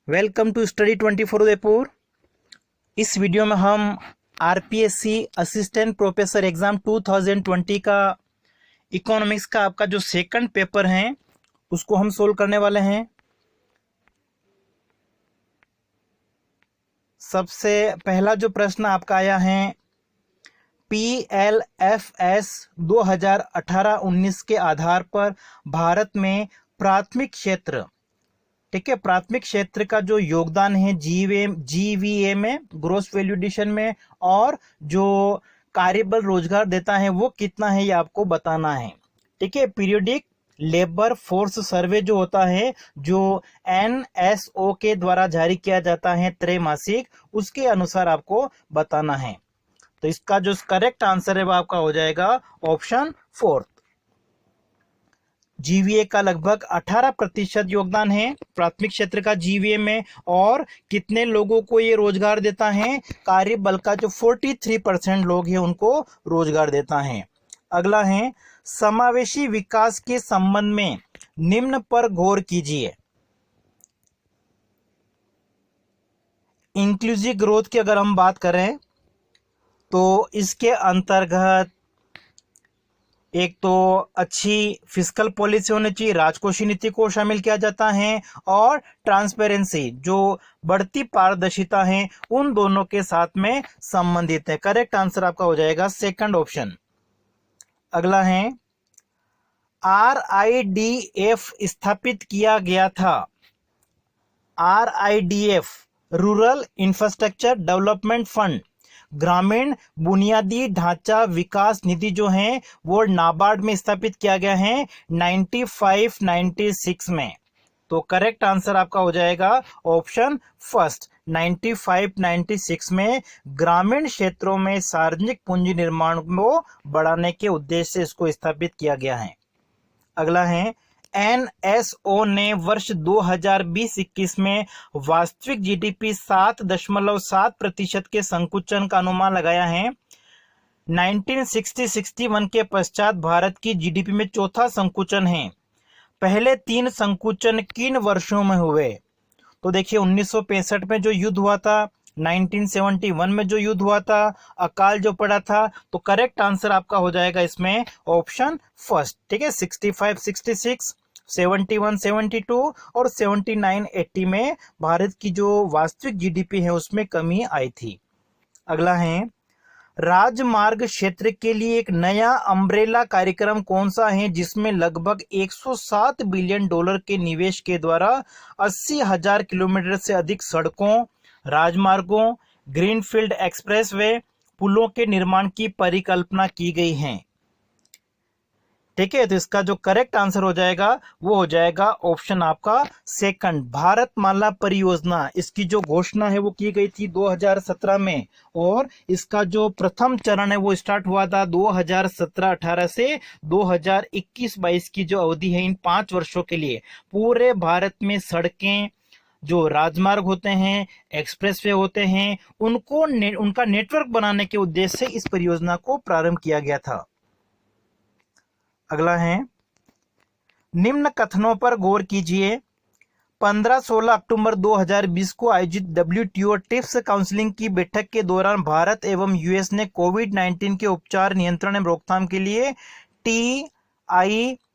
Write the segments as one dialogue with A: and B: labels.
A: Welcome to study 24 Udaipur. इस video में हम आरपीएससी असिस्टेंट प्रोफेसर एग्ज़ाम 2020 का इकोनॉमिक्स का आपका जो सेकंड पेपर है उसको हम सोल्व करने वाले हैं। सबसे पहला जो प्रश्न आपका आया है PLFS 2018-19 के आधार पर भारत में प्राथमिक क्षेत्र, ठीक है, प्राथमिक क्षेत्र का जो योगदान है जीवीए में, ग्रोस वैल्यू एडिशन में, और जो कार्यबल रोजगार देता है वो कितना है ये आपको बताना है। ठीक है, पीरियोडिक लेबर फोर्स सर्वे जो होता है, जो NSO के द्वारा जारी किया जाता है त्रैमासिक, उसके अनुसार आपको बताना है। तो इसका जो करेक्ट आंसर है वो आपका हो जाएगा ऑप्शन 4। जीवीए का लगभग 18% योगदान है प्राथमिक क्षेत्र का जीवीए में, और कितने लोगों को ये रोजगार देता है? कार्यबल का जो 43% लोग हैं उनको रोजगार देता है। अगला है समावेशी विकास के संबंध में निम्न पर गौर कीजिए। इंक्लूसिव ग्रोथ की अगर हम बात करें तो इसके अंतर्गत एक तो अच्छी फिस्कल पॉलिसी होनी चाहिए, राजकोषीय नीति को शामिल किया जाता है, और ट्रांसपेरेंसी जो बढ़ती पारदर्शिता है उन दोनों के साथ में संबंधित है। करेक्ट आंसर आपका हो जाएगा सेकंड ऑप्शन। अगला है RIDF स्थापित किया गया था। RIDF rural infrastructure development fund, ग्रामीण बुनियादी ढांचा विकास निधि जो है वो नाबार्ड में स्थापित किया गया है 95-96 में। तो करेक्ट आंसर आपका हो जाएगा ऑप्शन फर्स्ट, 95-96 में ग्रामीण क्षेत्रों में सार्वजनिक पूंजी निर्माण को बढ़ाने के उद्देश्य से इसको स्थापित किया गया है। अगला है NSO ने वर्ष 2020-21 में वास्तविक जीडीपी 7.7% के संकुचन का अनुमान लगाया है। 1960-61 के पश्चात भारत की जीडीपी में चौथा संकुचन है। पहले 3 संकुचन किन वर्षों में हुए? तो देखिए 1965 में जो युद्ध हुआ था, 1971 में जो युद्ध हुआ था, अकाल जो पड़ा था। तो करेक्ट आंसर आपका हो जाएगा इसमें ऑप्शन फर्स्ट। ठीक है, 65-66, 71-72 और 79-80 में भारत की जो वास्तविक जीडीपी है उसमें कमी आई थी। अगला है राजमार्ग क्षेत्र के लिए एक नया अम्ब्रेला कार्यक्रम कौन सा है जिसमें लगभग 107 बिलियन डॉलर के निवेश के द्वारा 80,000 किलोमीटर से अधिक सड़कों, राजमार्गों, ग्रीनफील्ड एक्सप्रेसवे, पुलों के निर्माण की परिकल्पना की गई है? ठीक है, तो इसका जो करेक्ट आंसर हो जाएगा वो हो जाएगा ऑप्शन आपका सेकंड, भारतमाला परियोजना। इसकी जो घोषणा है वो की गई थी 2017 में, और इसका जो प्रथम चरण है वो स्टार्ट हुआ था 2017-18 से 2021-22 की जो अवधि है, इन 5 वर्षों के लिए पूरे भारत में सड़कें, जो राजमार्ग होते हैं, एक्सप्रेसवे होते हैं, उनका नेटवर्क बनाने के उद्देश्य से इस परियोजना को प्रारंभ किया गया था। अगला है निम्न कथनों पर गौर कीजिए। 15-16 अक्टूबर 2020 को आयोजित WTO टिप्स काउंसिल की बैठक के दौरान भारत एवं यूएस ने कोविड-19 के उपचार, नियंत्रण एवं रोकथाम के लिए TRIPS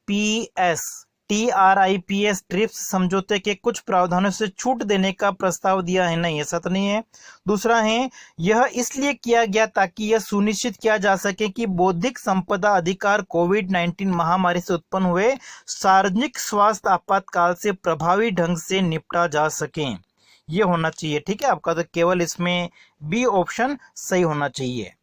A: ट्रिप्स समझौते के कुछ प्रावधानों से छूट देने का प्रस्ताव दिया है। नहीं, ऐसा तो नहीं है। दूसरा है यह इसलिए किया गया ताकि यह सुनिश्चित किया जा सके कि बौद्धिक संपदा अधिकार कोविड-19 महामारी से उत्पन्न हुए सार्वजनिक स्वास्थ्य आपातकाल से प्रभावी ढंग से निपटा जा सके। ये होना चाहिए। ठीक है, आपका तो केवल इसमें बी ऑप्शन सही होना चाहिए।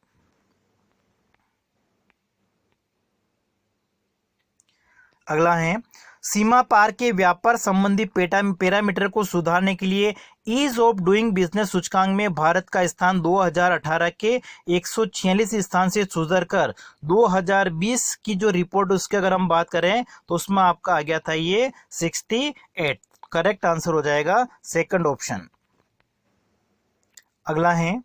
A: अगला है सीमा पार के व्यापार संबंधी पैरामीटर को सुधारने के लिए ईज ऑफ डूइंग बिजनेस सूचकांक में भारत का स्थान 2018 के 146 स्थान से सुधरकर 2020 की जो रिपोर्ट उसके अगर हम बात करें तो उसमें आपका आ गया था ये 68। करेक्ट आंसर हो जाएगा सेकंड ऑप्शन। अगला है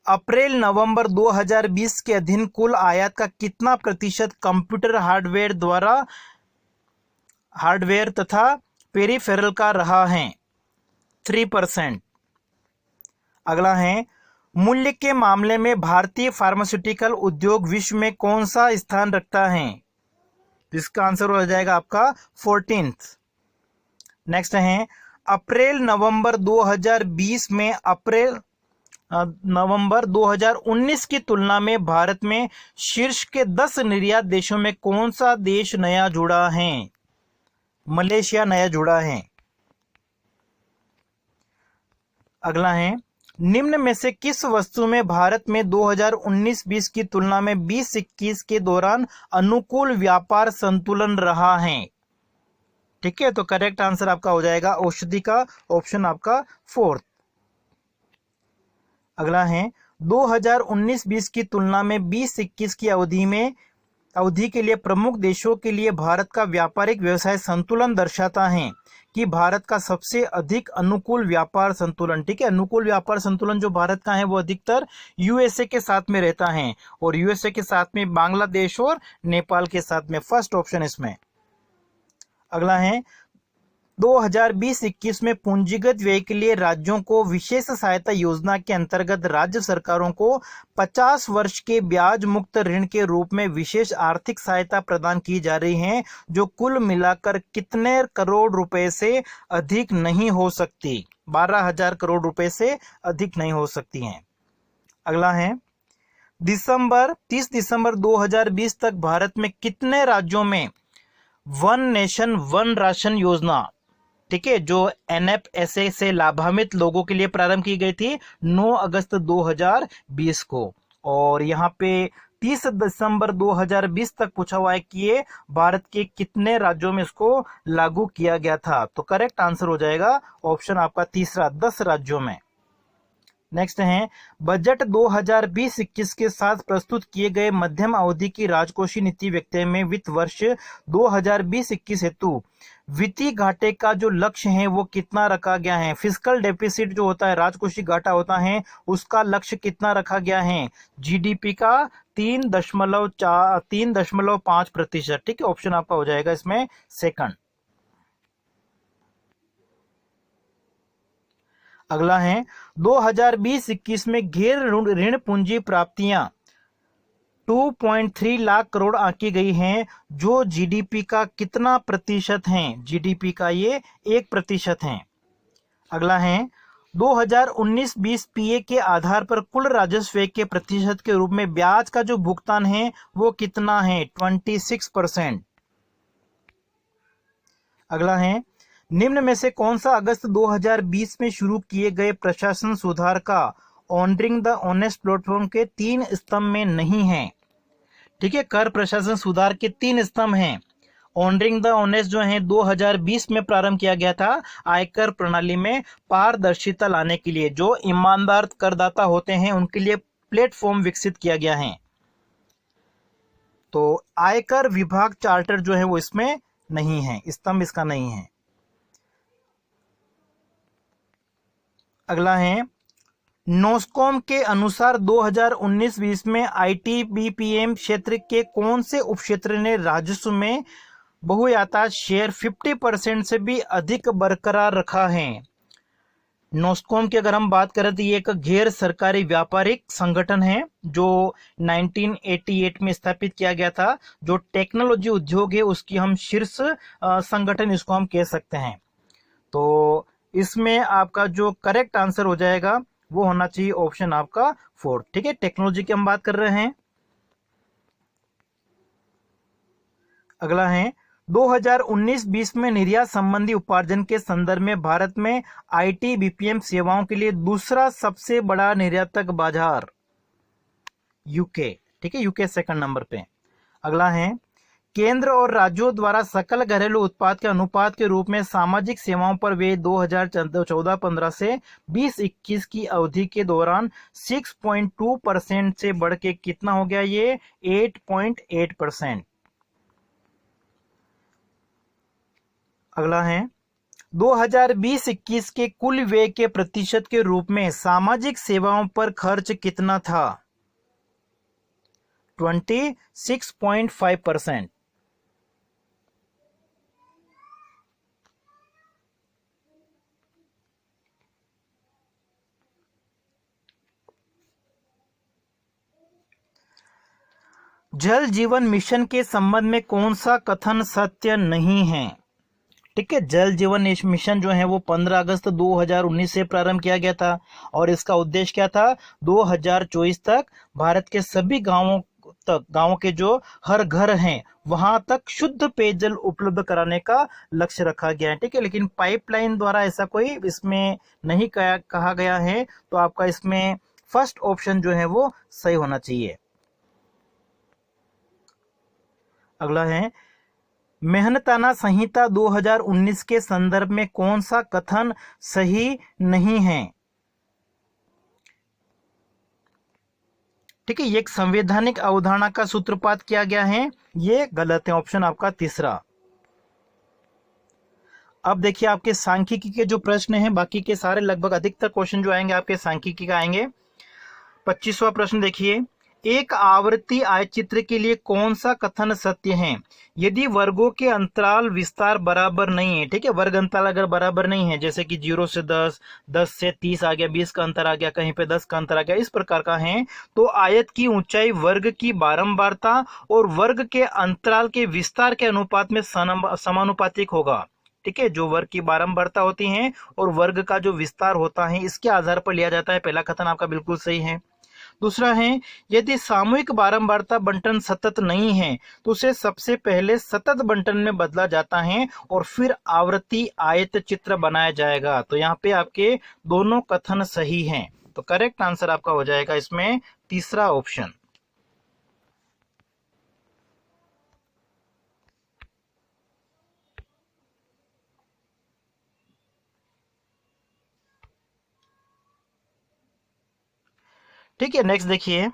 A: अप्रैल नवंबर 2020 के अधीन कुल आयात का कितना प्रतिशत कंप्यूटर हार्डवेयर तथा पेरिफेरल का रहा है? 3%। अगला है, मूल्य के मामले में भारतीय फार्मास्यूटिकल उद्योग विश्व में कौन सा स्थान रखता है? इसका आंसर हो जाएगा आपका 14th। नेक्स्ट है, अप्रैल नवंबर 2020 में नवंबर 2019 की तुलना में भारत में शीर्ष के 10 निर्यात देशों में कौन सा देश नया जुड़ा है? मलेशिया नया जुड़ा है। अगला है, निम्न में से किस वस्तु में भारत में 2019-20 की तुलना में 20-21 के दौरान अनुकूल व्यापार संतुलन रहा है? ठीक है, तो करेक्ट आंसर आपका हो जाएगा औषधि का ऑप्शन आपका 4th। अगला है, 2019-20 की तुलना में 20-21 की अवधि के लिए प्रमुख देशों के लिए भारत का व्यापारिक व्यवसाय संतुलन दर्शाता है कि भारत का सबसे अधिक अनुकूल व्यापार संतुलन, ठीक है, अनुकूल व्यापार संतुलन जो भारत का है वो अधिकतर यूएसए के साथ में रहता है, और यूएसए के साथ में बांग्लादेश और नेपाल के साथ में। फर्स्ट ऑप्शन इसमें। अगला है, 2020-21 में पूंजीगत व्यय के लिए राज्यों को विशेष सहायता योजना के अंतर्गत राज्य सरकारों को 50 वर्ष के ब्याज मुक्त ऋण के रूप में विशेष आर्थिक सहायता प्रदान की जा रही है, जो कुल मिलाकर कितने करोड़ रुपए से अधिक नहीं हो सकती? 12,000 करोड़ रुपए से अधिक नहीं हो सकती हैं। अगला है, 30 दिसंबर 2020 तक भारत में कितने राज्यों में वन नेशन वन राशन योजना, ठीक है, जो NFSA से लाभान्वित लोगों के लिए प्रारंभ की गई थी 9 अगस्त 2020 को, और यहाँ पे 30 दिसंबर 2020 तक पूछा हुआ है कि ये भारत के कितने राज्यों में इसको लागू किया गया था? तो करेक्ट आंसर हो जाएगा ऑप्शन आपका तीसरा, 10 राज्यों में। नेक्स्ट है, बजट 2020-21 के साथ प्रस्तुत किए गए मध्यम अवधि की राजकोषीय नीति व्यक्ति में वित्त वर्ष 2020-21 हेतु वित्तीय घाटे का जो लक्ष्य है वो कितना रखा गया है? फिस्कल डेफिसिट जो होता है, राजकोषीय घाटा होता है, उसका लक्ष्य कितना रखा गया है? जीडीपी का 3.5%। ठीक है, ऑप्शन आपका हो जाएगा इसमें सेकंड। अगला है, 2020-21 में गैर ऋण पूंजी प्राप्तियां 2.3 लाख करोड़ आंकी गई हैं, जो जीडीपी का कितना प्रतिशत हैं? जीडीपी का ये 1% है। अगला है, 2019-20 पीए के आधार पर कुल राजस्व के प्रतिशत के रूप में ब्याज का जो भुगतान है वो कितना है? 26%। अगला है, निम्न में से कौन सा अगस्त 2020 में शुरू किए गए प्रशासन सुधार का ऑनरिंग द ऑनेस्ट प्लेटफॉर्म के 3 स्तंभ में नहीं है? ठीक है, कर प्रशासन सुधार के 3 स्तंभ हैं। ऑनरिंग द ऑनेस्ट जो है 2020 में प्रारंभ किया गया था आयकर प्रणाली में पारदर्शिता लाने के लिए, जो ईमानदार करदाता होते हैं उनके लिए प्लेटफॉर्म विकसित किया गया है। तो आयकर विभाग चार्टर जो है वो इसमें नहीं है, स्तंभ इसका नहीं है। अगला है, नोस्कॉम के अनुसार 2019-20 में आईटीबीपीएम क्षेत्र के कौन से उपक्षेत्र ने राजस्व में बहुयातायात शेयर 50% से भी अधिक बरकरार रखा है? नोस्कॉम की अगर हम बात करें तो ये एक गैर सरकारी व्यापारिक संगठन है जो 1988 में स्थापित किया गया था। जो टेक्नोलॉजी उद्योग है उसकी हम शीर्ष संगठन इसको हम कह सकते हैं। तो इसमें आपका जो करेक्ट आंसर हो जाएगा वो होना चाहिए ऑप्शन आपका 4। ठीक है, टेक्नोलॉजी की हम बात कर रहे हैं। अगला है, 2019-20 में निर्यात संबंधी उपार्जन के संदर्भ में भारत में आईटीबीपीएम सेवाओं के लिए दूसरा सबसे बड़ा निर्यातक बाजार यूके। ठीक है, यूके सेकंड नंबर पे। अगला है, केंद्र और राज्यों द्वारा सकल घरेलू उत्पाद के अनुपात के रूप में सामाजिक सेवाओं पर व्यय 2014-15 से 20-21 की अवधि के दौरान 6.2% से बढ़ के कितना हो गया? ये 8.8%। अगला है, 2020-21 के कुल व्यय के प्रतिशत के रूप में सामाजिक सेवाओं पर खर्च कितना था? 26.5%। जल जीवन मिशन के संबंध में कौन सा कथन सत्य नहीं है? ठीक है, जल जीवन मिशन जो है वो 15 अगस्त 2019 से प्रारंभ किया गया था और इसका उद्देश्य क्या था? 2024 तक भारत के सभी गांवों के जो हर घर हैं वहां तक शुद्ध पेयजल उपलब्ध कराने का लक्ष्य रखा गया है। ठीक है, लेकिन पाइपलाइन द्वारा ऐसा कोई इसमें नहीं कहा गया है, तो आपका इसमें फर्स्ट ऑप्शन जो है वो सही होना चाहिए। अगला है, मेहनताना संहिता 2019 के संदर्भ में कौन सा कथन सही नहीं है? ठीक है, ये एक संवैधानिक अवधारणा का सूत्रपात किया गया है, ये गलत है, ऑप्शन आपका तीसरा। अब देखिए आपके सांख्यिकी के जो प्रश्न हैं, बाकी के सारे लगभग अधिकतर क्वेश्चन जो आएंगे आपके सांख्यिकी का आएंगे। 25वां प्रश्न देखिए, एक आवर्ती आयतचित्र के लिए कौन सा कथन सत्य है? यदि वर्गों के अंतराल विस्तार बराबर नहीं है, ठीक है, वर्ग अंतराल अगर बराबर नहीं है, जैसे कि 0 से 10, 10 से 30 आ गया, 20 का अंतर आ गया, कहीं पे 10 का अंतर आ गया, इस प्रकार का है, तो आयत की ऊंचाई वर्ग की बारंबारता और वर्ग के अंतराल के विस्तार के अनुपात में समानुपातिक होगा। ठीक है, जो वर्ग की बारंबारता होती है और वर्ग का जो विस्तार होता है इसके आधार पर लिया जाता है। पहला कथन आपका बिल्कुल सही है। दूसरा है, यदि सामूहिक बारंबारता बंटन सतत नहीं है तो उसे सबसे पहले सतत बंटन में बदला जाता है और फिर आवर्ती आयत चित्र बनाया जाएगा। तो यहाँ पे आपके दोनों कथन सही हैं, तो करेक्ट आंसर आपका हो जाएगा इसमें तीसरा ऑप्शन। ठीक है, नेक्स्ट देखिए,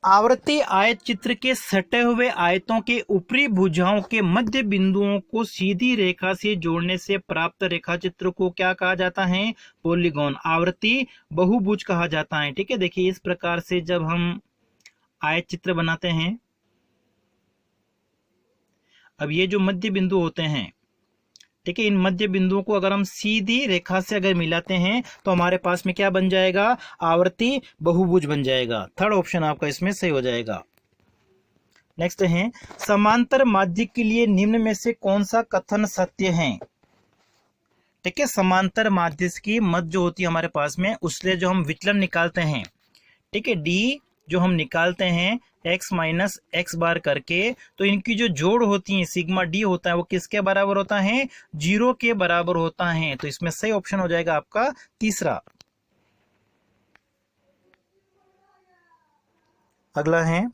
A: आवर्ती आयत चित्र के सटे हुए आयतों के ऊपरी भुजाओं के मध्य बिंदुओं को सीधी रेखा से जोड़ने से प्राप्त रेखा चित्र को क्या कहा जाता है? पॉलीगॉन, आवर्ती बहुभुज कहा जाता है। ठीक है, देखिए इस प्रकार से जब हम आयत चित्र बनाते हैं, अब ये जो मध्य बिंदु होते हैं, ठीक है, इन मध्य बिंदुओं को अगर हम सीधी रेखा से अगर मिलाते हैं तो हमारे पास में क्या बन जाएगा? आवर्ती बहुभुज बन जाएगा। थर्ड ऑप्शन आपका इसमें सही हो जाएगा। नेक्स्ट है, समांतर माध्य के लिए निम्न में से कौन सा कथन सत्य है? ठीक है, समांतर माध्य की मध्य जो होती है हमारे पास में, उससे जो हम विचलन निकालते हैं, ठीक है, डी जो हम निकालते हैं x माइनस एक्स बार करके, तो इनकी जो जोड़ होती है सिग्मा डी होता है वो किसके बराबर होता है? 0 के बराबर होता है। तो इसमें सही ऑप्शन हो जाएगा आपका तीसरा। अगला है,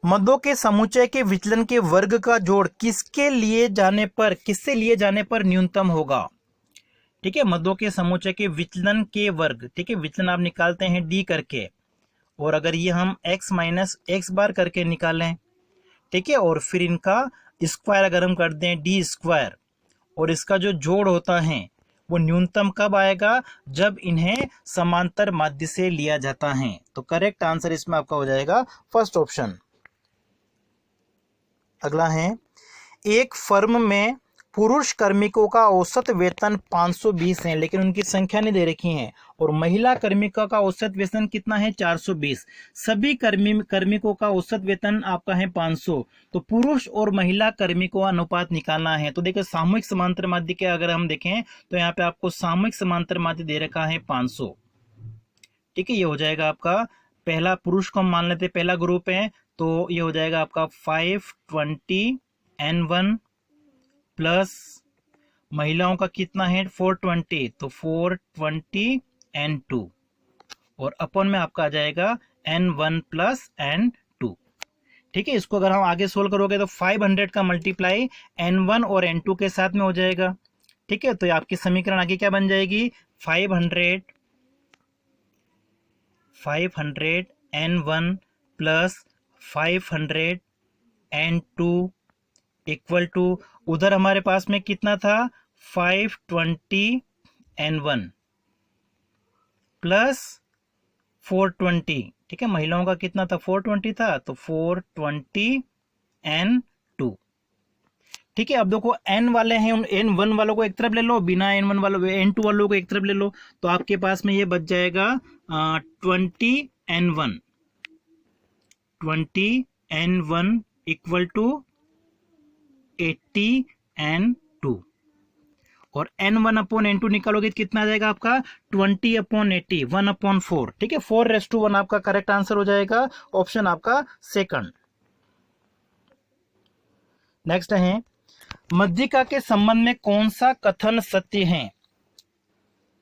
A: मदों के समुच्चय के विचलन के वर्ग का जोड़ किससे लिए जाने पर न्यूनतम होगा? ठीक है, मदों के समुच्चय के विचलन के वर्ग, ठीक है, विचलन आप निकालते हैं डी करके, और अगर ये हम x माइनस एक्स बार करके निकालें, ठीक है, और फिर इनका स्क्वायर अगर हम कर दें डी स्क्वायर, और इसका जो जोड़ होता है वो न्यूनतम कब आएगा? जब इन्हें समांतर माध्य से लिया जाता है। तो करेक्ट आंसर इसमें आपका हो जाएगा फर्स्ट ऑप्शन। अगला है, एक फर्म में पुरुष कार्मिकों का औसत वेतन 520 है, लेकिन उनकी संख्या नहीं दे रखी है, और महिला कार्मिकों का औसत वेतन कितना है? 420। सभी कार्मिकों का औसत वेतन आपका है 500। तो पुरुष और महिला कार्मिकों का अनुपात निकालना है। तो देखिए सामूहिक समांतर माध्य के अगर हम देखें तो यहाँ पे आपको सामूहिक समांतर माध्य दे रखा है 500। ठीक है, ये हो जाएगा आपका पहला, पुरुष को हम मान लेते पहला ग्रुप है, तो ये हो जाएगा आपका 520 N1 प्लस महिलाओं का कितना है? 420, तो 420 N2, और अपन में आपका आ जाएगा N1 प्लस N2। ठीक है, इसको अगर हम आगे सोल्व करोगे तो 500 का मल्टीप्लाई N1 और N2 के साथ में हो जाएगा। ठीक है, तो आपकी समीकरण आगे क्या बन जाएगी? 500 N1 plus 500 N2 equal to, उधर हमारे पास में कितना था? 520 N1 प्लस 420। ठीक है, महिलाओं का कितना था? 420 था, तो 420 N2। ठीक है, अब देखो N वाले हैं, उन N1 वालों को एक तरफ ले लो, बिना N1 वालों N2 वालों को एक तरफ ले लो, तो आपके पास में ये बच जाएगा 20 N1 20 n1 equal to 80 n2, और n1/n2 निकालोगे तो कितना आ जाएगा आपका 20/80, 1/4। ठीक है, 4:1 आपका करेक्ट आंसर हो जाएगा, ऑप्शन आपका सेकंड। नेक्स्ट है, मध्यिका के संबंध में कौन सा कथन सत्य है?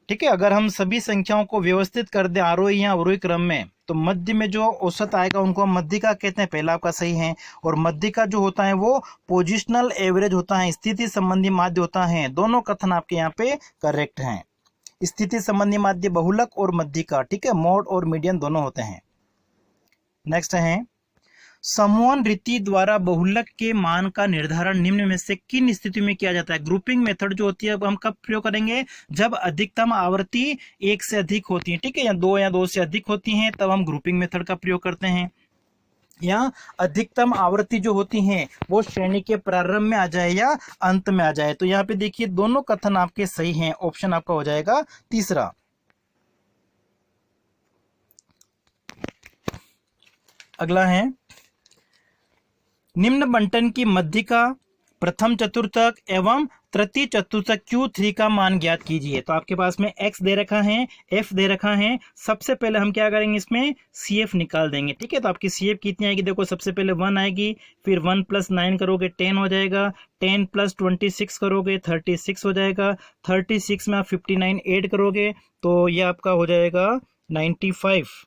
A: ठीक है, अगर हम सभी संख्याओं को व्यवस्थित कर दें आरोही या अवरोही क्रम में, तो मध्य में जो औसत आएगा उनको हम मध्यिका कहते हैं, पहला आपका सही है। और मध्यिका जो होता है वो पोजिशनल एवरेज होता है, स्थिति संबंधी माध्य होता है। दोनों कथन आपके यहाँ पे करेक्ट हैं। स्थिति संबंधी माध्य बहुलक और मध्यिका, ठीक है, मोड और मीडियन दोनों होते हैं। नेक्स्ट है, समूहन रीति द्वारा बहुलक के मान का निर्धारण निम्न में से किन स्थितियों में किया जाता है? ग्रुपिंग मेथड जो होती है अब हम कब प्रयोग करेंगे? जब अधिकतम आवृत्ति 1 से अधिक होती है, ठीक है, या 2 से अधिक होती हैं, तब हम ग्रुपिंग मेथड का प्रयोग करते हैं। या अधिकतम आवृत्ति जो होती है वो श्रेणी के प्रारंभ में आ जाए या अंत में आ जाए। तो यहाँ पे देखिए दोनों कथन आपके सही हैं, ऑप्शन आपका हो जाएगा तीसरा। अगला है, निम्न बंटन की मध्यिका प्रथम चतुर्थक एवं तृतीय चतुर्थक Q3 का मान ज्ञात कीजिए। तो आपके पास में x दे रखा है, f दे रखा है। सबसे पहले हम क्या करेंगे, इसमें CF निकाल देंगे। ठीक है, तो आपकी CF कितनी आएगी? देखो सबसे पहले 1 आएगी, फिर 1 + 9 करोगे 10 हो जाएगा, 10 + 26 करोगे 36 हो जाएगा, 36 में आप 59 ऐड करोगे तो ये आपका हो जाएगा 95।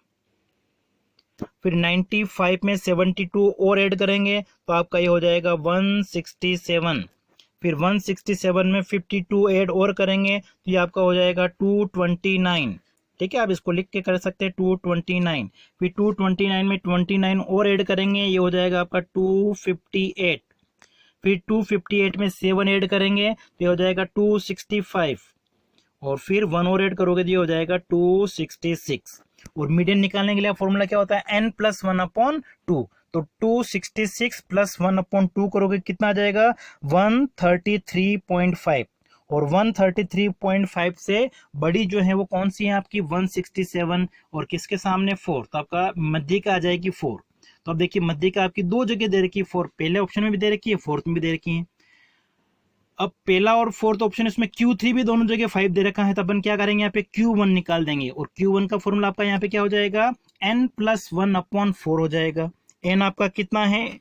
A: फिर 95 में 72 और ऐड करेंगे तो आपका ये हो जाएगा 167। फिर 167 में 52 ऐड और करेंगे तो ये आपका हो जाएगा 229। ठीक है, आप इसको लिख के कर सकते हैं 229। फिर 229 में 29 और ऐड करेंगे, ये हो जाएगा आपका 258। फिर 258 में 7 ऐड करेंगे तो ये हो जाएगा 265, और फिर 1 और ऐड करोगे तो ये हो जाएगा 266। और मीडियन निकालने के लिए फॉर्मूला क्या होता है? n + 1/2। तो 266 + 1/2 करोगे कितना आ जाएगा? 133.5। और 133.5 से बड़ी जो है वो कौन सी है आपकी? 167। और किसके सामने? 4। तो आपका मध्यिका आ जाएगी 4। तो अब देखिए मध्यिका आपकी दो जगह दे रखी है, 4 पहले ऑप्शन में भी दे रखी है, फोर्थ में भी दे रखी है। अब पहला और फोर्थ ऑप्शन इसमें Q3 भी दोनों जगह 5 दे रखा है, तो अपन क्या करेंगे यहाँ पे Q1 निकाल देंगे। और Q1 का फॉर्मूला आपका यहाँ पे क्या हो जाएगा? n + 1/4 हो जाएगा। n आपका कितना है?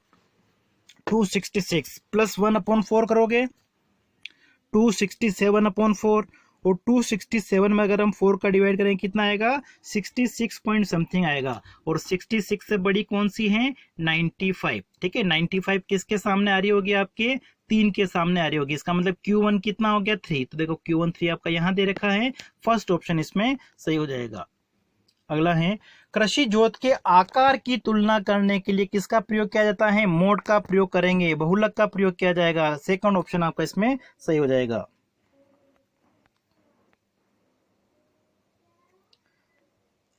A: 266 + 1/4 करोगे 267/4। और 267 में अगर हम 4 का डिवाइड करें कितना आएगा? 66 पॉइंट समथिंग आएगा। और 66 से बड़ी कौन सी है? 95। ठीक है, 95 किसके सामने आ रही होगी? आपके 3 के सामने आ रही होगी। इसका मतलब Q1 कितना हो गया? 3। तो देखो Q1 3 आपका यहाँ दे रखा है, फर्स्ट ऑप्शन इसमें सही हो जाएगा। अगला है, कृषि जोत के आकार की तुलना करने के लिए किसका प्रयोग किया जाता है? मोड का प्रयोग करेंगे, बहुलक का प्रयोग किया जाएगा। सेकंड ऑप्शन आपका इसमें सही हो जाएगा।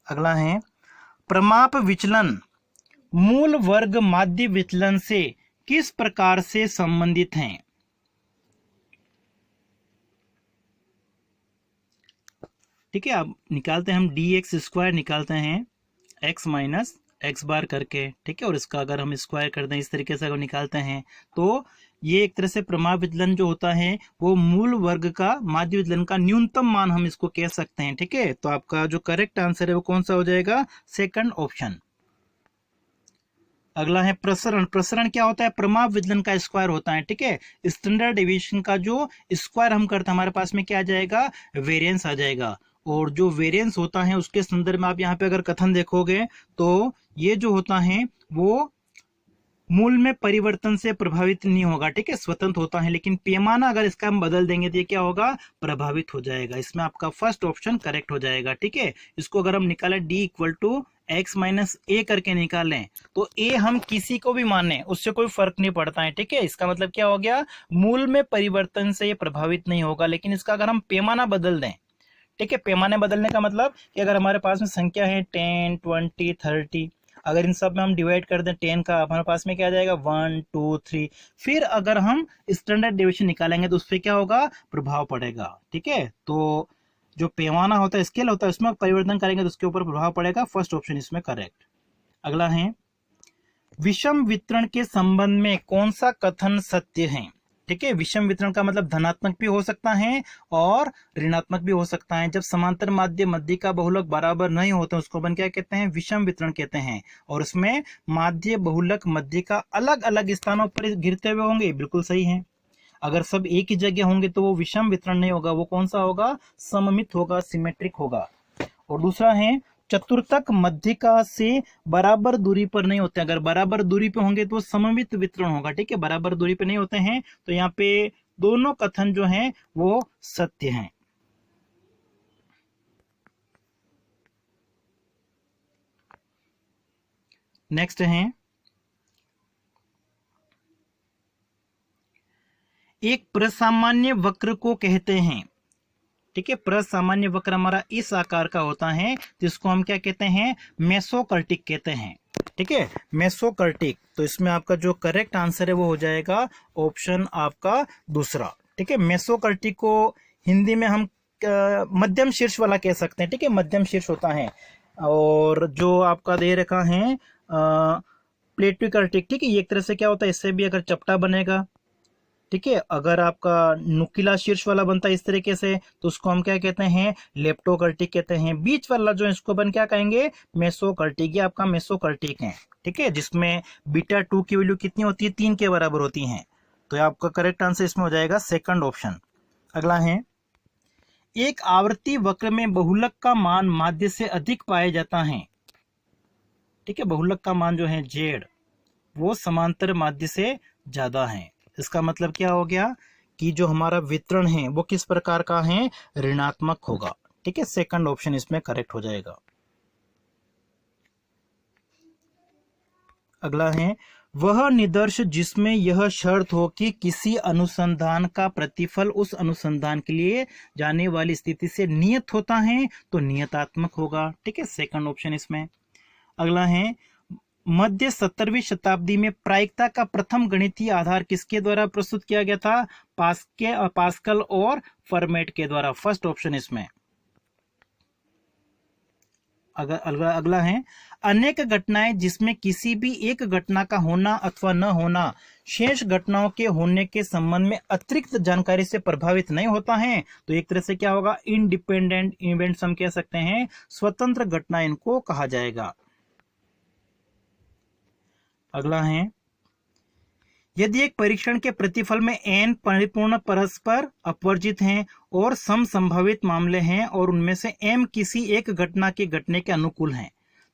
A: अगला है, प्रमाप विचलन मूल वर्ग माध्य विचलन से किस प्रकार से संबंधित हैं? ठीक है, अब निकालते हैं हम dx² निकालते हैं x - x बार करके। ठीक है, और इसका अगर हम स्क्वायर कर दें इस तरीके से अगर निकालते हैं तो ये एक तरह से प्रमाप विचलन जो होता है वो मूल वर्ग का माध्य विचलन का न्यूनतम मान हम इसको कह सकते हैं। ठीक है, तो आपका जो करेक्ट आंसर है वो कौन सा हो जाएगा? Second option. अगला है प्रसरण। प्रसरण क्या होता है? प्रमाप विचलन का स्क्वायर होता है। ठीक है, स्टैंडर्ड डेविएशन का जो स्क्वायर हम करते हैं हमारे पास में क्या आ जाएगा? वेरिएंस आ जाएगा। और जो वेरिएंस होता है उसके संदर्भ में आप यहाँ पे अगर कथन देखोगे तो ये जो होता है वो मूल में परिवर्तन से प्रभावित नहीं होगा। ठीक है, स्वतंत्र होता है। लेकिन पैमाना अगर इसका हम बदल देंगे तो ये क्या होगा? प्रभावित हो जाएगा। इसमें आपका फर्स्ट ऑप्शन करेक्ट हो जाएगा। ठीक है, इसको अगर हम निकालें d = x - a करके निकालें तो a हम किसी को भी माने उससे कोई फर्क नहीं पड़ता है। ठीक है, इसका मतलब क्या हो गया? मूल में परिवर्तन से ये प्रभावित नहीं होगा। लेकिन इसका अगर हम पैमाना बदल दें, ठीक है, पैमाने बदलने का मतलब कि अगर हमारे पास में संख्या है 10, 20, 30, अगर इन सब में हम डिवाइड कर दें 10 का, हमारे पास में क्या आ जाएगा? 1, 2, 3। फिर अगर हम स्टैंडर्ड डेविएशन निकालेंगे तो उस पर क्या होगा? प्रभाव पड़ेगा। ठीक है, तो जो पैमाना होता है, स्केल होता है, उसमें परिवर्तन करेंगे तो उसके ऊपर प्रभाव पड़ेगा। फर्स्ट ऑप्शन इसमें करेक्ट। अगला है, विषम वितरण के संबंध में कौन सा कथन सत्य है? ठीक है, विषम वितरण का मतलब धनात्मक भी हो सकता है और ऋणात्मक भी हो सकता है। जब समांतर माध्य मध्य का बहुलक बराबर नहीं होते उसको अपन क्या कहते हैं? विषम वितरण कहते हैं। और उसमें माध्य बहुलक मध्य का अलग अलग स्थानों पर गिरते हुए होंगे, बिल्कुल सही है। अगर सब एक ही जगह होंगे तो वो विषम वितरण नहीं होगा, वो कौन सा होगा? सममित होगा, सिमेट्रिक होगा। और दूसरा है, चतुर्थक मध्यिका से बराबर दूरी पर नहीं होते। अगर बराबर दूरी पे होंगे तो सममित वितरण होगा। ठीक है, बराबर दूरी पे नहीं होते हैं, तो यहाँ पे दोनों कथन जो हैं वो सत्य हैं। नेक्स्ट है, एक प्रसामान्य वक्र को कहते हैं। ठीक है, प्रसामान्य वक्र हमारा इस आकार का होता है, जिसको हम क्या कहते हैं? मेसोकर्टिक कहते हैं। ठीक है, मेसोकर्टिक। तो इसमें आपका जो करेक्ट आंसर है वो हो जाएगा ऑप्शन आपका दूसरा। ठीक है, मेसोकर्टिक को हिंदी में हम मध्यम शीर्ष वाला कह सकते हैं। ठीक है, मध्यम शीर्ष होता है। और जो आपका दे रखा है प्लेटोकर्टिक, ठीक है, ये एक तरह से क्या होता है? इससे भी अगर चपटा बनेगा। ठीक है, अगर आपका नुकीला शीर्ष वाला बनता है इस तरीके से तो उसको हम क्या कहते हैं? लेप्टोकर्टिक कहते हैं। बीच वाला जो है इसको अपन क्या कहेंगे? मेसोकर्टिक। ये आपका मेसोकर्टिक है। ठीक है, जिसमें बीटा 2 की वैल्यू कितनी होती है? 3 के बराबर होती है। तो आपका करेक्ट आंसर इसमें हो जाएगा सेकंड ऑप्शन। अगला है, एक आवर्ती वक्र में बहुलक का मान माध्य से अधिक पाया जाता है। ठीक है, बहुलक का मान जो है जेड वो समांतर माध्य से ज्यादा है। इसका मतलब क्या हो गया कि जो हमारा वितरण है वो किस प्रकार का है? ऋणात्मक होगा। ठीक है, सेकंड ऑप्शन इसमें करेक्ट हो जाएगा। अगला है, वह निदर्श जिसमें यह शर्त हो कि किसी अनुसंधान का प्रतिफल उस अनुसंधान के लिए जाने वाली स्थिति से नियत होता है तो नियतात्मक होगा। ठीक है, सेकंड ऑप्शन इसमें। अगला है, मध्य 17वीं शताब्दी में प्रायिकता का प्रथम गणितीय आधार किसके द्वारा प्रस्तुत किया गया था? पास्कल और फर्मेट के द्वारा। फर्स्ट ऑप्शन इसमें। अगला है, अनेक घटनाएं जिसमें किसी भी एक घटना का होना अथवा न होना शेष घटनाओं के होने के संबंध में अतिरिक्त जानकारी से प्रभावित नहीं होता है तो एक तरह से क्या होगा? इंडिपेंडेंट इवेंट्स हम कह सकते हैं, स्वतंत्र घटना इनको कहा जाएगा। अगला है, यदि एक परीक्षण के प्रतिफल में n परिपूर्ण परस्पर अपवर्जित हैं और सम संभावित मामले हैं और उनमें से m किसी एक घटना के घटने के अनुकूल हैं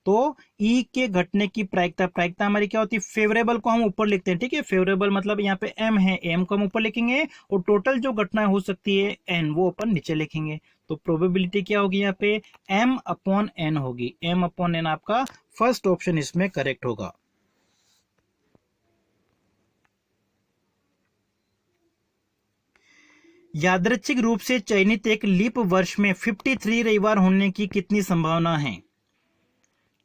A: तो E के घटने की प्रायिकता हमारी क्या होती है? फेवरेबल को हम ऊपर लिखते हैं। ठीक है, फेवरेबल मतलब यहाँ पे m है, m को हम ऊपर लिखेंगे और टोटल जो घटना हो सकती है n वो अपन नीचे लिखेंगे। तो प्रोबेबिलिटी क्या होगी यहाँ पे? m/n होगी। m/n आपका फर्स्ट ऑप्शन इसमें करेक्ट होगा। यादृच्छिक रूप से चयनित एक लीप वर्ष में 53 रविवार होने की कितनी संभावना है?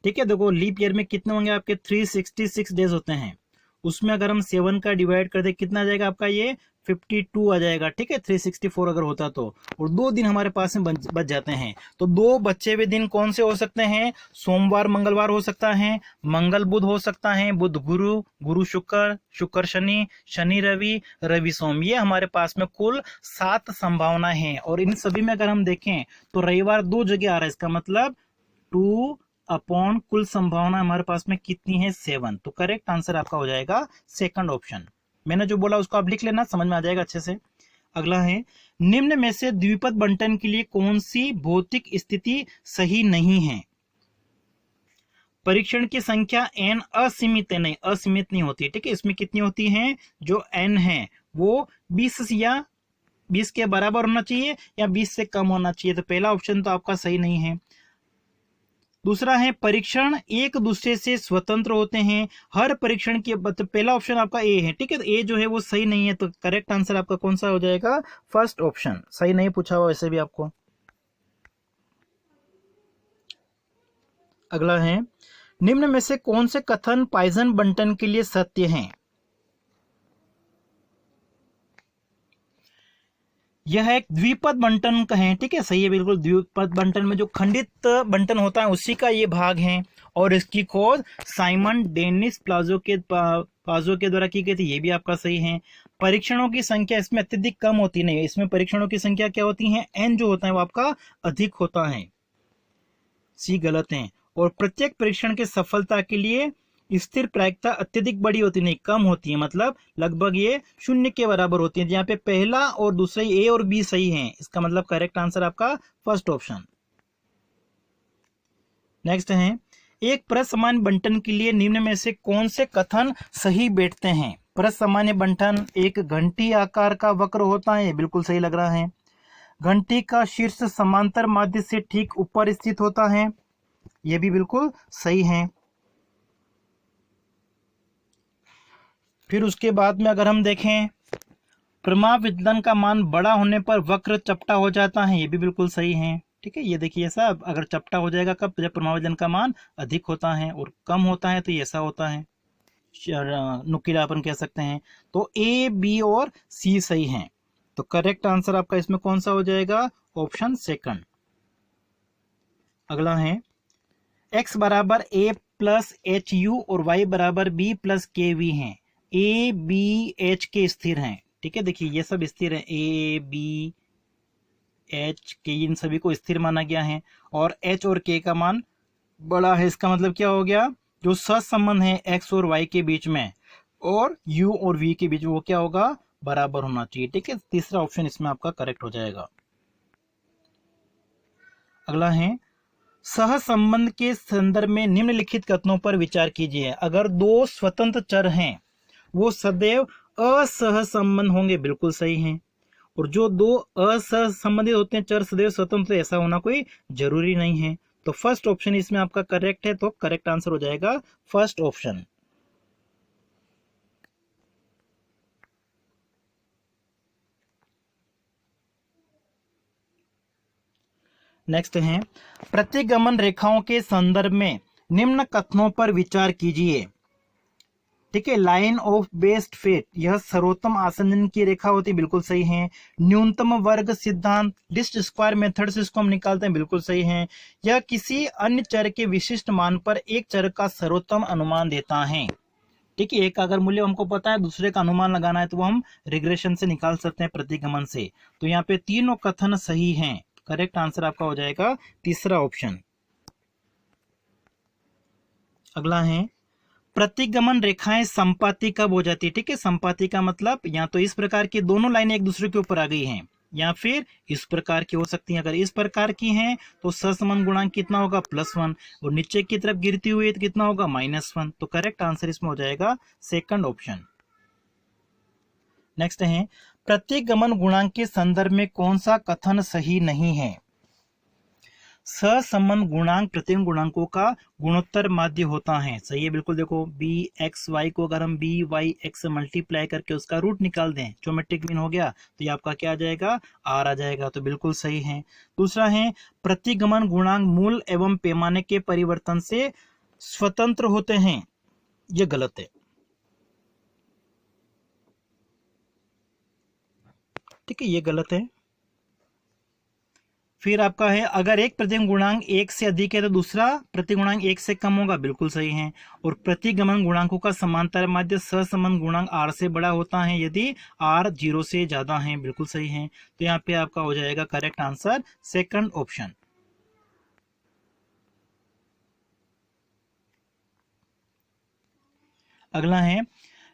A: ठीक है, देखो लीप ईयर में कितने होंगे आपके? 366 डेज होते हैं। उसमें अगर हम 7 का डिवाइड कर दे कितना आ जाएगा आपका? ये 52 आ जाएगा। ठीक है, 364 अगर होता तो। और 2 दिन हमारे पास में बच जाते हैं। तो 2 बचे हुए दिन कौन से हो सकते हैं? सोमवार मंगलवार हो सकता है, मंगल बुध हो सकता है, बुध गुरु, गुरु शुक्र, शुक्र शनि, शनि रवि, रवि सोम। ये हमारे पास में कुल 7 संभावना है। और इन सभी में अगर हम देखें तो रविवार 2 जगह आ रहा है। इसका मतलब 2 अपॉन कुल संभावना हमारे पास में कितनी है? 7। तो करेक्ट आंसर आपका हो जाएगा सेकंड ऑप्शन। मैंने जो बोला उसको आप लिख लेना, समझ में आ जाएगा अच्छे से। अगला है, निम्न में से द्विपद बंटन के लिए कौन सी भौतिक स्थिति सही नहीं है? परीक्षण की संख्या n असीमित है, नहीं असीमित नहीं होती। ठीक है, इसमें कितनी होती है? जो n है वो 20 या 20 के बराबर होना चाहिए या 20 से कम होना चाहिए। तो पहला ऑप्शन तो आपका सही नहीं है। दूसरा है, परीक्षण एक दूसरे से स्वतंत्र होते हैं। हर परीक्षण के पहला ऑप्शन आपका ए है। ठीक है, तो ए जो है वो सही नहीं है। तो करेक्ट आंसर आपका कौन सा हो जाएगा? First option. सही नहीं पूछा हुआ वैसे भी आपको। अगला है, निम्न में से कौन से कथन पॉइसन बंटन के लिए सत्य हैं? यह एक द्विपद बंटन का है, ठीक है, सही है बिल्कुल। द्विपद बंटन में जो खंडित बंटन होता है उसी का ये भाग है, और इसकी खोज साइमन डेनिस पाजो के द्वारा की गई थी, ये भी आपका सही है। परीक्षणों की संख्या इसमें अत्यधिक कम होती नहीं है, इसमें परीक्षणों की संख्या क्या होती है, एन जो होता है वो आपका अधिक होता है, सी गलत है। और प्रत्येक परीक्षण के सफलता के लिए स्थिर प्रायिकता अत्यधिक बड़ी होती नहीं, कम होती है, मतलब लगभग ये 0 के बराबर होती है। यहाँ पे पहला और दूसरा ए और बी सही है, इसका मतलब करेक्ट आंसर आपका फर्स्ट ऑप्शन। नेक्स्ट है, एक प्रसमान बंटन के लिए निम्न में से कौन से कथन सही बैठते हैं। प्रसमान्य बंटन एक घंटी आकार का वक्र होता है, बिल्कुल सही लग रहा है। घंटी का शीर्ष समांतर माध्य से ठीक ऊपर स्थित होता है, यह भी बिल्कुल सही है। फिर उसके बाद में अगर हम देखें, प्रमाव विचलन का मान बड़ा होने पर वक्र चपटा हो जाता है, ये भी बिल्कुल सही है, ठीक है। ये देखिए ऐसा, अगर चपटा हो जाएगा कब, जब प्रमाव विचलन का मान अधिक होता है, और कम होता है तो ये ऐसा होता है, नुकीलापन कह सकते हैं। तो ए, बी और सी सही है, तो करेक्ट आंसर आपका इसमें कौन सा हो जाएगा, ऑप्शन सेकंड। अगला है, x बराबर a प्लस एच यू और y बराबर b प्लस के वी है। ए, बी, एच के स्थिर हैं, ठीक है, देखिए ये सब स्थिर है, ए, बी, एच के, इन सभी को स्थिर माना गया है, और एच और के का मान बड़ा है। इसका मतलब क्या हो गया, जो सहसंबंध है एक्स और वाई के बीच में और यू और वी के बीच में, वो क्या होगा, बराबर होना चाहिए, ठीक है। तीसरा ऑप्शन इसमें आपका करेक्ट हो जाएगा। अगला है, सहसंबंध के संदर्भ में निम्नलिखित कथनों पर विचार कीजिए। अगर दो स्वतंत्र चर हैं वो सदैव असहसंबंध होंगे, बिल्कुल सही है। और जो दो असहसंबंधित होते हैं चर सदैव स्वतंत्र, ऐसा होना कोई जरूरी नहीं है। तो फर्स्ट ऑप्शन इसमें आपका करेक्ट है, तो करेक्ट आंसर हो जाएगा फर्स्ट ऑप्शन। नेक्स्ट है, प्रतिगमन रेखाओं के संदर्भ में निम्न कथनों पर विचार कीजिए, ठीक है। लाइन ऑफ बेस्ट फिट, यह सर्वोत्तम आसंजन की रेखा होती है, बिल्कुल सही है। न्यूनतम वर्ग सिद्धांत, लिस्ट स्क्वायर मेथड से इसको हम निकालते हैं, बिल्कुल सही है। यह किसी अन्य चर के विशिष्ट मान पर एक चर का सर्वोत्तम अनुमान देता है, ठीक है। एक अगर मूल्य हमको पता है, दूसरे का अनुमान लगाना है, तो वो हम रिग्रेशन से निकाल सकते हैं, प्रतिगमन से। तो यहाँ पे तीनों कथन सही हैं, करेक्ट आंसर आपका हो जाएगा तीसरा ऑप्शन। अगला है, प्रतिगमन रेखाएं संपाती कब हो जाती है, ठीक है। संपाती का मतलब या तो इस प्रकार की दोनों लाइनें एक दूसरे के ऊपर आ गई हैं, या फिर इस प्रकार की हो सकती हैं। अगर इस प्रकार की हैं तो सहसंबंध गुणांक कितना होगा, +1, और नीचे की तरफ गिरती हुई है तो कितना होगा, -1। तो करेक्ट आंसर इसमें हो जाएगा सेकंड ऑप्शन। नेक्स्ट है, प्रतिगमन गुणांक के संदर्भ में कौन सा कथन सही नहीं है। सहसंबंध गुणांक प्रतिगमन गुणांकों का गुणोत्तर माध्य होता है, सही है बिल्कुल। देखो बी एक्स वाई को अगर हम बी वाई एक्स से मल्टीप्लाई करके उसका रूट निकाल दें, ज्योमेट्रिक मीन हो गया, तो ये आपका क्या आ जाएगा, आर आ जाएगा, तो बिल्कुल सही है। दूसरा है, प्रतिगमन गुणांक मूल एवं पैमाने के परिवर्तन से स्वतंत्र होते हैं, ये गलत है, ठीक है, ये गलत है। फिर आपका है, अगर एक प्रतिगमन गुणांक 1 से अधिक है तो दूसरा प्रतिगुणांक 1 से कम होगा, बिल्कुल सही है। और प्रतिगमन गुणांकों का समांतर माध्य सहसंबंध गुणांक r से बड़ा होता है यदि r 0 से ज्यादा है, बिल्कुल सही है। तो यहाँ पे आपका हो जाएगा करेक्ट आंसर सेकंड ऑप्शन। अगला है,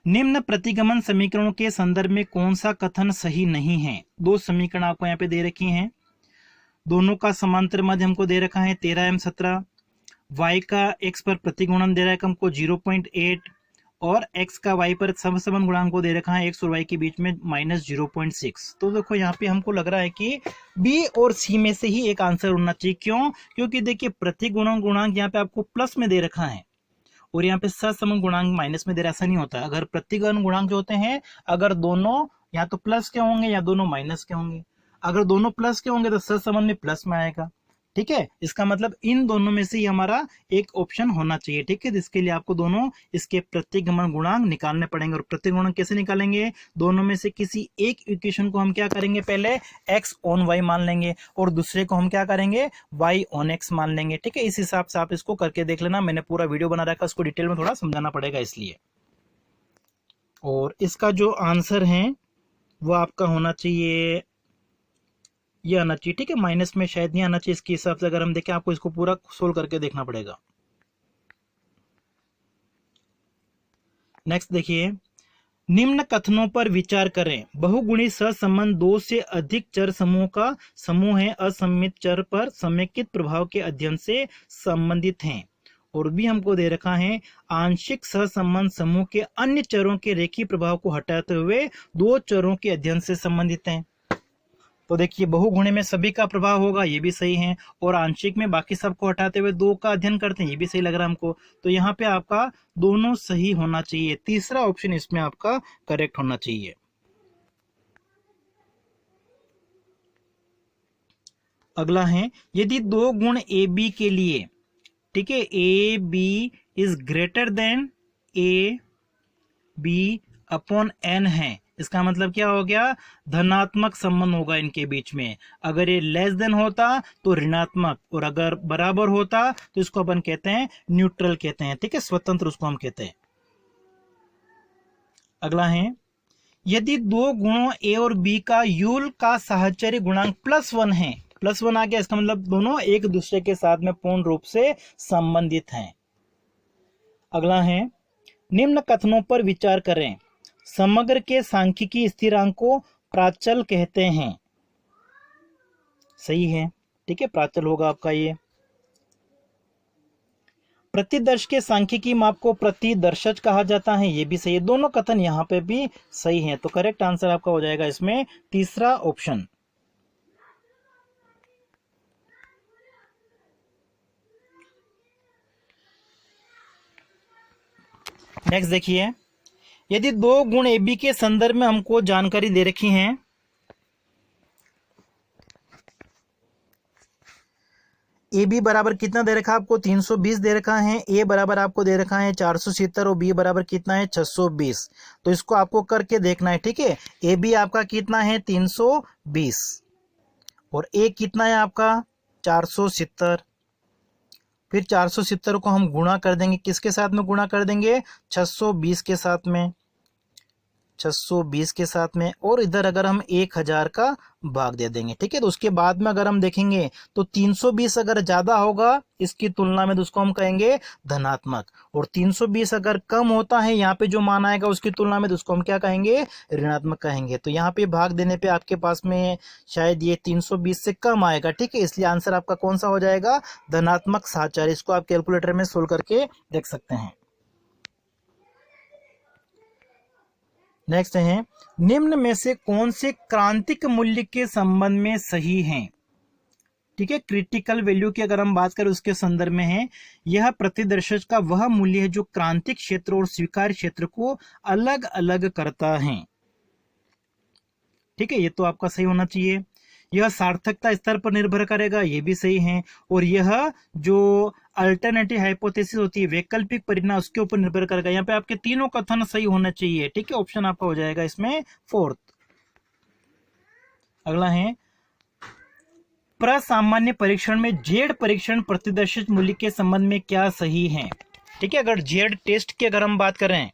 A: निम्न प्रतिगमन समीकरणों के संदर्भ में कौन सा कथन सही नहीं है। दो समीकरण आपको यहाँ पे दे रखी हैं, दोनों का समांतर माध्य हमको दे रखा है 13m 17, y का x पर प्रतिगुणन दे रहा है हमको 0.8, और x का y पर सहसंबंध गुणांक को दे रखा है x और y के बीच में -0.6। तो देखो यहाँ पे हमको लग रहा है कि b और c में से ही एक आंसर होना चाहिए। क्यों, क्योंकि देखिए प्रतिगुणन गुणांक यहाँ पे आपको प्लस में दे रखा है और यहाँ पे सहसंबंध गुणांक माइनस में दे रहा, ऐसा नहीं होता। अगर प्रतिगमन गुणांक जो होते हैं, अगर दोनों या तो प्लस के होंगे या दोनों माइनस के होंगे, अगर दोनों प्लस के होंगे तो सहसंबंध में प्लस में आएगा, ठीक है, इसका मतलब इन दोनों में से ही हमारा एक ऑप्शन होना चाहिए। ठीक है, तो इसके लिए आपको दोनों इसके प्रतिगमन गुणांक निकालने पड़ेंगे। और प्रतिगमन कैसे निकालेंगे? दोनों में से किसी एक इक्वेशन को हम क्या करेंगे, पहले x ऑन y मान लेंगे और दूसरे को हम क्या करेंगे, y ऑन x मान लेंगे। ठीक है, इस हिसाब से आप इसको करके देख लेना। मैंने पूरा वीडियो बना रखा है, उसको डिटेल में थोड़ा समझाना पड़ेगा इसलिए। और इसका जो आंसर है वो आपका होना चाहिए, ये आना चाहिए। ठीक है, माइनस में शायद नहीं आना चाहिए इसके हिसाब से। अगर हम देखें, आपको इसको पूरा सोल्व करके देखना पड़ेगा। नेक्स्ट देखिए, निम्न कथनों पर विचार करें। बहुगुणी सहसंबंध दो से अधिक चर समूह का समूह है, असममित चर पर समेकित प्रभाव के अध्ययन से संबंधित हैं। और भी हमको दे रखा है, आंशिक सहसंबंध समूह के अन्य चरों के रेखीय प्रभाव को हटाते हुए दो चरों के अध्ययन से संबंधित हैं। तो देखिए, बहुगुणे में सभी का प्रभाव होगा, ये भी सही है, और आंशिक में बाकी सबको हटाते हुए दो का अध्ययन करते हैं, ये भी सही लग रहा है हमको। तो यहाँ पे आपका दोनों सही होना चाहिए, तीसरा ऑप्शन इसमें आपका करेक्ट होना चाहिए। अगला है, यदि दो गुण ए बी के लिए, ठीक है, a b is greater than a b upon n है, इसका मतलब क्या हो गया, धनात्मक संबंध होगा इनके बीच में। अगर ये लेस देन होता तो ऋणात्मक, और अगर बराबर होता तो इसको अपन कहते हैं न्यूट्रल कहते हैं। ठीक है, स्वतंत्र उसको हम कहते हैं। अगला है, यदि दो गुणों ए और बी का यूल का साहचर्य गुणांक +1 है, +1 आ गया, इसका मतलब दोनों एक दूसरे के साथ में पूर्ण रूप से संबंधित हैं। अगला है, निम्न कथनों पर विचार करें। समग्र के सांख्यिकी स्थिरांक को प्राचल कहते हैं। सही है, ठीक है, प्राचल होगा आपका ये। प्रतिदर्श के सांख्यिकी माप को प्रतिदर्शज कहा जाता है, ये भी सही है। दोनों कथन यहाँ पे भी सही हैं, तो करेक्ट आंसर आपका हो जाएगा इसमें तीसरा ऑप्शन। नेक्स्ट देखिए, यदि दो गुण ए बी के संदर्भ में हमको जानकारी दे रखी है, ए बी बराबर कितना दे रखा है आपको, 320 दे रखा है, ए बराबर आपको दे रखा है 470 और बी बराबर कितना है 620। तो इसको आपको करके देखना है। ठीक है, ए बी आपका कितना है 320 और ए कितना है आपका 470। फिर 470 को हम गुणा कर देंगे, किसके साथ में गुणा कर देंगे, 620 के साथ में, 620 के साथ में, और इधर अगर हम 1000 का भाग दे देंगे। ठीक है, तो उसके बाद में अगर हम देखेंगे तो 320 अगर ज्यादा होगा इसकी तुलना में तो उसको हम कहेंगे धनात्मक, और 320 अगर कम होता है यहाँ पे जो मान आएगा उसकी तुलना में तो उसको हम क्या कहेंगे, ऋणात्मक कहेंगे। तो यहाँ पे भाग देने पे आपके पास में शायद ये 320 से कम आएगा। ठीक है, इसलिए आंसर आपका कौन सा हो जाएगा, धनात्मक साहचर्य। इसको आप कैलकुलेटर में सोल्व करके देख सकते हैं। नेक्स्ट है, निम्न में से कौन से क्रांतिक मूल्य के संबंध में सही हैं। ठीक है, क्रिटिकल वैल्यू की अगर हम बात करें उसके संदर्भ में है, यह प्रतिदर्शज का वह मूल्य है जो क्रांतिक क्षेत्र और स्वीकार्य क्षेत्र को अलग अलग करता है। ठीक है, ये तो आपका सही होना चाहिए। यह सार्थकता स्तर पर निर्भर करेगा, ये भी सही है। और यह जो अल्टरनेटिव हाइपोथेसिस होती है, वैकल्पिक परिणाम, उसके ऊपर निर्भर करेगा। यहाँ पे आपके तीनों कथन सही होना चाहिए। ठीक है, ऑप्शन आपका हो जाएगा इसमें फोर्थ। अगला है, प्रसामान्य परीक्षण में जेड परीक्षण प्रतिदर्शित मूल्य के संबंध में क्या सही है। ठीक है, अगर जेड टेस्ट की अगर हम बात करें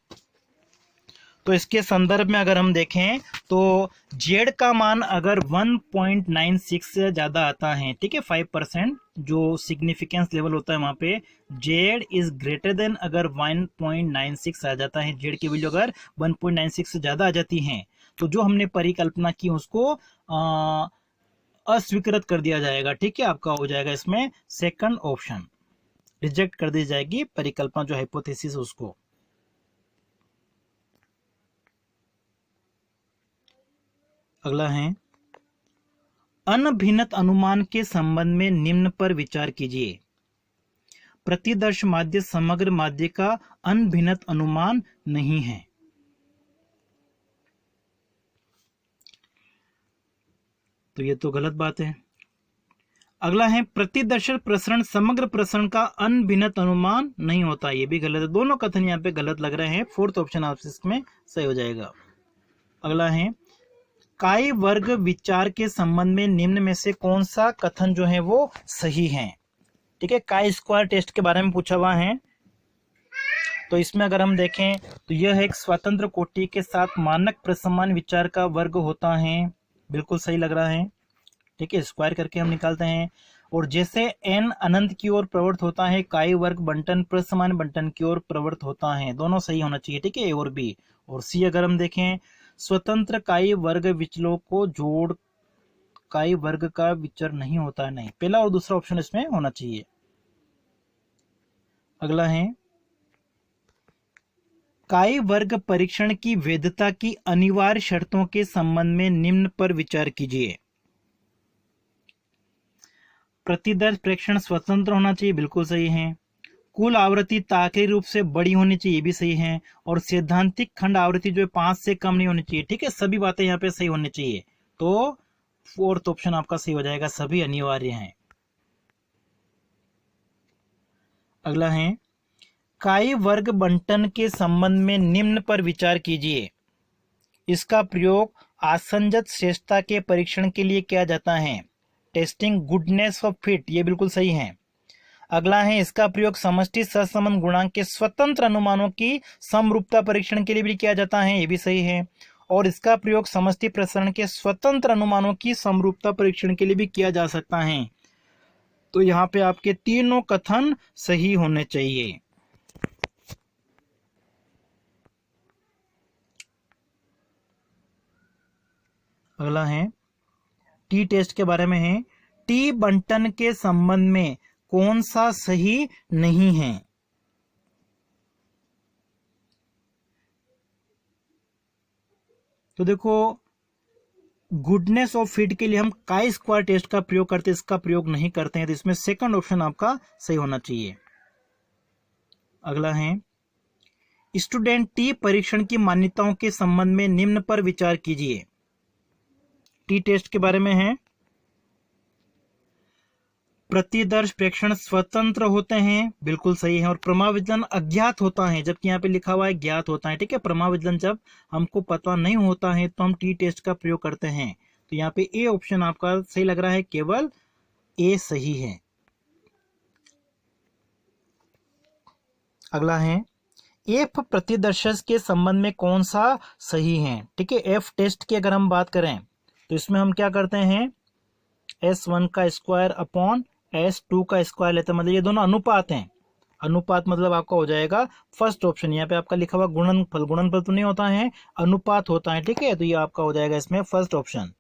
A: तो इसके संदर्भ में अगर हम देखें तो जेड का मान अगर 1.96 से ज्यादा आता है, ठीक है, 5% जो सिग्निफिकेंस लेवल होता है वहां पे जेड इज ग्रेटर देन, अगर 1.96 आ जाता है, जेड की वैल्यू अगर 1.96 से ज्यादा आ जाती है तो जो हमने परिकल्पना की उसको अस्वीकृत कर दिया जाएगा। ठीक है, आपका हो जाएगा इसमें सेकंड ऑप्शन, रिजेक्ट कर दी जाएगी परिकल्पना जो हाइपोथेसिस उसको। अगला है, अनभिन्नत अनुमान के संबंध में निम्न पर विचार कीजिए। प्रतिदर्श माध्य समग्र माध्य का अनभिन्नत अनुमान नहीं है। तो ये तो गलत बात है। अगला है प्रतिदर्शक प्रसरण समग्र प्रसरण का अनभिन्नत अनुमान नहीं होता, ये भी गलत है। दोनों कथन यहाँ पे गलत लग रहे हैं। फोर्थ ऑप्शन आपसे इसमें सही हो जाएगा। अगला है काय वर्ग विचार के संबंध में निम्न में से कौन सा कथन जो है वो सही है। ठीक है, काय स्क्वायर टेस्ट के बारे में पूछा हुआ है। तो इसमें अगर हम देखें तो यह एक स्वतंत्र कोटि के साथ मानक प्रसमान विचार का वर्ग होता है, बिल्कुल सही लग रहा है। ठीक है, स्क्वायर करके हम निकालते हैं। और जैसे n अनंत की ओर प्रवृत्त होता है, काय वर्ग बंटन प्रसमान बंटन की ओर प्रवृत्त होता है। दोनों सही होना चाहिए। ठीक है, ए और बी। और सी अगर हम देखें, स्वतंत्र काय वर्ग विचलों को जोड़ काय वर्ग का विचर नहीं होता है। नहीं, पहला और दूसरा ऑप्शन इसमें होना चाहिए। अगला है काय वर्ग परीक्षण की वैधता की अनिवार्य शर्तों के संबंध में निम्न पर विचार कीजिए। प्रतिदर्श प्रेक्षण स्वतंत्र होना चाहिए, बिल्कुल सही है। कुल आवृत्ति तार्किक रूप से बड़ी होनी चाहिए, ये भी सही है। और सैद्धांतिक खंड आवृत्ति जो है 5 से कम नहीं होनी चाहिए। ठीक है, सभी बातें यहाँ पे सही होनी चाहिए। तो फोर्थ ऑप्शन आपका सही हो जाएगा, सभी अनिवार्य हैं। अगला है काय वर्ग बंटन के संबंध में निम्न पर विचार कीजिए। इसका प्रयोग आसंजत श्रेष्ठता के परीक्षण के लिए किया जाता है, टेस्टिंग गुडनेस ऑफ फिट, ये बिल्कुल सही है। अगला है इसका प्रयोग समष्टि सहसंबंध गुणांक के स्वतंत्र अनुमानों की समरूपता परीक्षण के लिए भी किया जाता है, ये भी सही है। और इसका प्रयोग समष्टि प्रसरण के स्वतंत्र अनुमानों की समरूपता परीक्षण के लिए भी किया जा सकता है। तो यहाँ पे आपके तीनों कथन सही होने चाहिए। अगला है टी टेस्ट के बारे में है। टी बंटन के संबंध में कौन सा सही नहीं है। तो देखो, गुडनेस ऑफ फिट के लिए हम काय स्क्वायर टेस्ट का प्रयोग करते हैं, इसका प्रयोग नहीं करते हैं। तो इसमें सेकंड ऑप्शन आपका सही होना चाहिए। अगला है स्टूडेंट टी परीक्षण की मान्यताओं के संबंध में निम्न पर विचार कीजिए। टी टेस्ट के बारे में है, प्रतिदर्श प्रेक्षण स्वतंत्र होते हैं, बिल्कुल सही है। और प्रमाविचलन अज्ञात होता है, जबकि यहाँ पे लिखा हुआ है ज्ञात होता है। ठीक है, प्रमाविचलन जब हमको पता नहीं होता है तो हम टी टेस्ट का प्रयोग करते हैं। तो यहाँ पे ए ऑप्शन आपका सही लग रहा है, केवल ए सही है। अगला है एफ प्रतिदर्शक के संबंध में कौन सा सही है। ठीक है, एफ टेस्ट की अगर हम बात करें तो इसमें हम क्या करते हैं, S1 का स्क्वायर अपॉन S2 का स्क्वायर लेते हैं, मतलब ये दोनों अनुपात हैं। अनुपात मतलब आपका हो जाएगा फर्स्ट ऑप्शन। यहाँ पे आपका लिखा हुआ गुणनफल, गुणनफल तो नहीं होता है, अनुपात होता है। ठीक है, तो ये आपका हो जाएगा इसमें फर्स्ट ऑप्शन।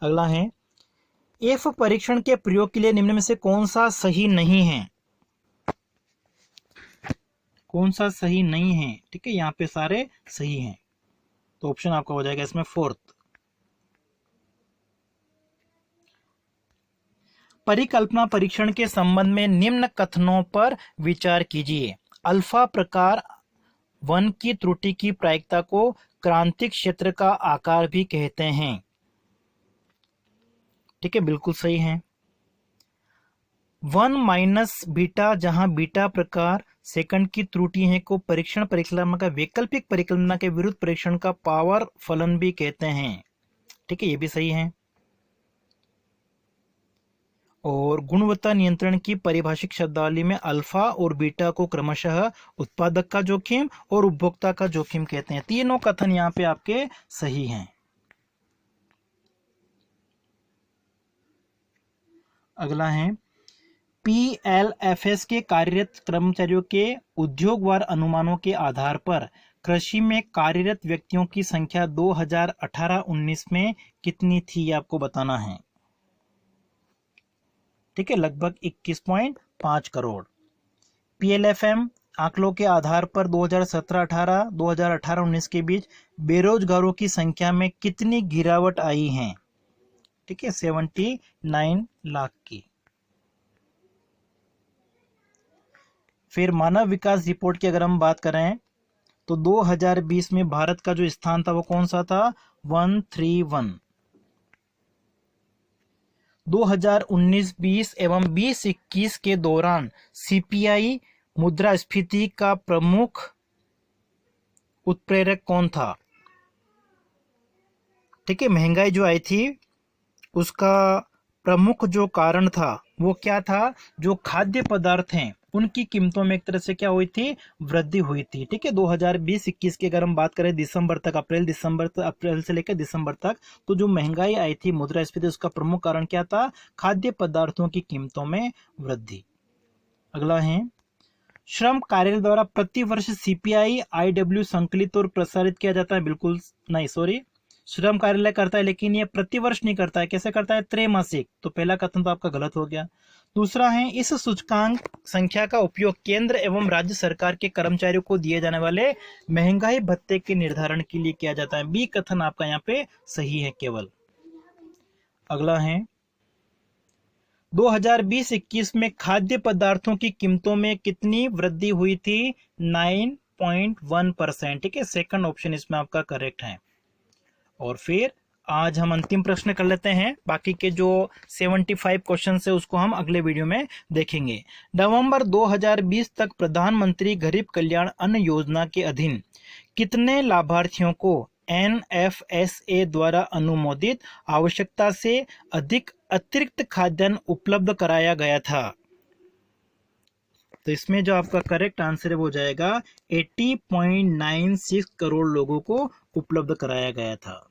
A: अगला है एफ परीक्षण के प्रयोग के लिए निम्न में से कौन सा सही नहीं है। कौन सा सही नहीं है। ठीक है, यहाँ पे सारे सही हैं, तो ऑप्शन आपका हो जाएगा इसमें फोर्थ। परिकल्पना परीक्षण के संबंध में निम्न कथनों पर विचार कीजिए। अल्फा प्रकार 1 की त्रुटि की प्रायिकता को क्रांतिक क्षेत्र का आकार भी कहते हैं। ठीक है, बिल्कुल सही है। 1 माइनस बीटा, जहां बीटा प्रकार सेकंड की त्रुटि है, को परीक्षण परिकल्पना का वैकल्पिक परिकल्पना के विरुद्ध परीक्षण का पावर फलन भी कहते हैं। ठीक है, ये भी सही है। और गुणवत्ता नियंत्रण की परिभाषिक शब्दावली में अल्फा और बीटा को क्रमशः उत्पादक का जोखिम और उपभोक्ता का जोखिम कहते हैं। तीनों कथन यहाँ पे आपके सही हैं। अगला है PLFS के कार्यरत कर्मचारियों के उद्योगवार अनुमानों के आधार पर कृषि में कार्यरत व्यक्तियों की संख्या 2018-19 में कितनी थी, आपको बताना है। ठीक है, लगभग 21.5 करोड़। PLFM आंकड़ों के आधार पर 2017-18, 2018-19 के बीच बेरोजगारों की संख्या में कितनी गिरावट आई है। ठीक है, 79 लाख की। फिर मानव विकास रिपोर्ट की अगर हम बात करें तो 2020 में भारत का जो स्थान था वो कौन सा था, 131। 2019-20 एवं 20-21 के दौरान सीपीआई मुद्रास्फीति का प्रमुख उत्प्रेरक कौन था? ठीक है, महंगाई जो आई थी उसका प्रमुख जो कारण था वो क्या था? जो खाद्य पदार्थ हैं उनकी कीमतों में एक तरह से क्या हुई थी? वृद्धि हुई थी। ठीक है, 2020-21 की अगर हम बात करें दिसंबर तक, अप्रैल से लेकर दिसंबर तक, तो जो महंगाई आई थी, मुद्रास्फीति, उसका प्रमुख कारण क्या था? खाद्य पदार्थों की कीमतों में वृद्धि। अगला है, श्रम कार्यालय द्वारा प्रति वर्ष सीपीआई आईडब्ल्यू संकलित और प्रसारित किया जाता है? बिल्कुल नहीं, सॉरी, श्रम कार्यालय करता है लेकिन ये प्रति वर्ष नहीं करता है। कैसे करता है? त्रैमासिक। तो पहला कथन तो आपका गलत हो गया। दूसरा है, इस सूचकांक संख्या का उपयोग केंद्र एवं राज्य सरकार के कर्मचारियों को दिए जाने वाले महंगाई भत्ते के निर्धारण के लिए किया जाता है। बी कथन आपका यहाँ पे सही है केवल। अगला है, 2020-21 में खाद्य पदार्थों की कीमतों में कितनी वृद्धि हुई थी? 9.1%। ठीक है, सेकंड ऑप्शन इसमें आपका करेक्ट है। और फिर आज हम अंतिम प्रश्न कर लेते हैं। बाकी के जो 75 क्वेश्चन है उसको हम अगले वीडियो में देखेंगे। नवंबर 2020 तक प्रधानमंत्री गरीब कल्याण अन्न योजना के अधीन कितने लाभार्थियों को एनएफएसए द्वारा अनुमोदित आवश्यकता से अधिक अतिरिक्त खाद्यान्न उपलब्ध कराया गया था? तो इसमें जो आपका करेक्ट आंसर है वो जाएगा 80.96 करोड़ लोगों को उपलब्ध कराया गया था।